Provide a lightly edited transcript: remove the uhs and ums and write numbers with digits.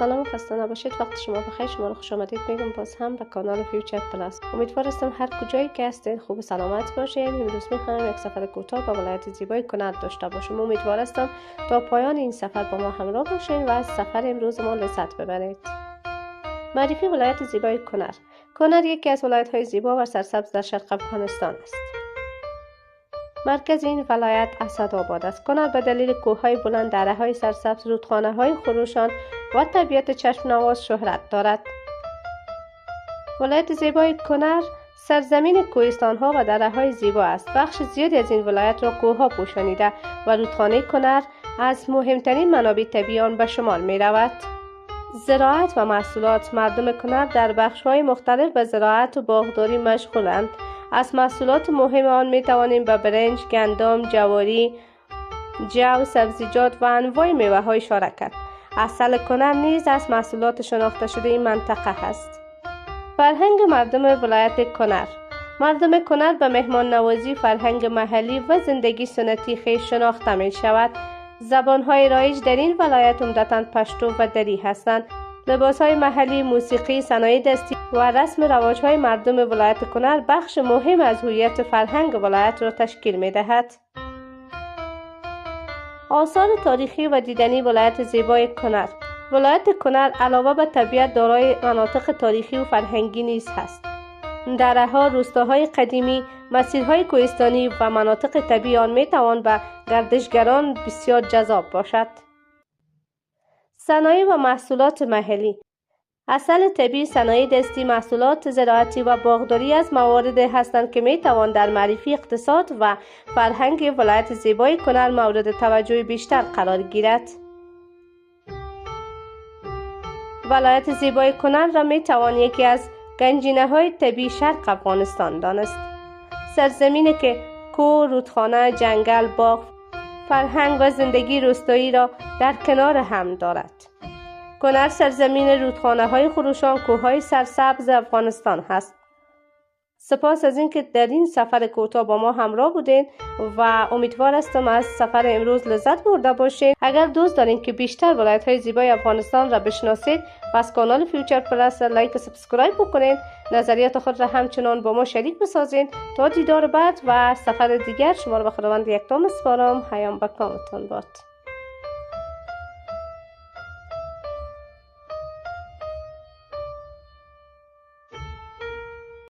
سلام و خسته نباشید. وقت شما بخیر. شما رو خوش آمدید میگم باز هم به کانال فیوچر پلاس. امیدوارم هر کجایی که هستین خوب و سلامت باشین. امروز میخوام یک سفر کوتاه به ولایت زیبای کنر داشته باشم. امیدوارم تا پایان این سفر با ما همراه باشین و از سفر امروز ما لذت ببرید. معرفی ولایت زیبای کنر. کنر یکی از ولایت‌های زیبا و سرسبز در شرق افغانستان است. مرکز این ولایت اسدآباد است. کنر به دلیل کوههای بلند، دره‌های سرسبز، رودخانه‌های خروشان و طبیعت چشم‌نواز شهرت دارد. ولایت زیبای کنر سرزمین کوهستان‌ها و دره‌های زیبا است. بخش زیادی از این ولایت را کوه‌ها پوشانیده و رودخانه کنر از مهمترین منابع طبیعی آن به شمار می‌رود. زراعت و محصولات. مردم کنر در بخش‌های مختلف به زراعت و باغداری مشغولند. از محصولات مهم آن می توانیم به برنج، گندم، جواری، جو، سبزیجات و انواع میوه‌های اشاره کرد. عسل کنر نیز از محصولات شناخته شده این منطقه است. فرهنگ مردم ولایت کنر. مردم کنر به مهمان نوازی، فرهنگ محلی و زندگی سنتی خویش شناخته می شود. زبان‌های رایج در این ولایت عمدتاً پشتو و دری هستند. لباس‌های محلی، موسیقی، صنایع دستی و رسم و رواج‌های مردم ولایت کنر بخش مهم از هویت فرهنگ ولایت را تشکیل می‌دهد. آثار تاریخی و دیدنی ولایت زیبای کنر. ولایت کنر علاوه بر طبیعت دارای مناطق تاریخی و فرهنگی نیز هست. دره‌ها، روستاهای قدیمی، مسیرهای کوهستانی و مناطق طبیعی آن می‌توان به گردشگران بسیار جذاب باشد. صنایع و محصولات محلی. عسل طبیعی، صنایع دستی، محصولات زراعتی و باغداری از موارد هستند که می‌توان در معرفی اقتصاد و فرهنگ ولایت زیبای کنر مورد توجه بیشتر قرار گیرد. ولایت زیبای کنر را می‌توان یکی از گنجینه‌های طبیعی شرق افغانستان دانست. سرزمینی که کوه، رودخانه، جنگل، باغ، فرهنگ و زندگی روستایی را در کنار هم دارد. کنر سرزمین رودخانه‌های خروشان، کوه‌های سرسبز افغانستان هست. سپاس از اینکه در این سفر کوتاه با ما همراه بودین و امیدوار هستم از سفر امروز لذت برده باشین. اگر دوست دارین که بیشتر ولایت‌های زیبای افغانستان را بشناسید، پس کانال فیوچر پلاس لایک و سابسکرایب بکنین. نظریات خود را همچنان با ما شریک بسازین. تا دیدار بعد و سفر دیگر شما را به خداوند یکتا می‌سپارم. پیام به کامتان باد.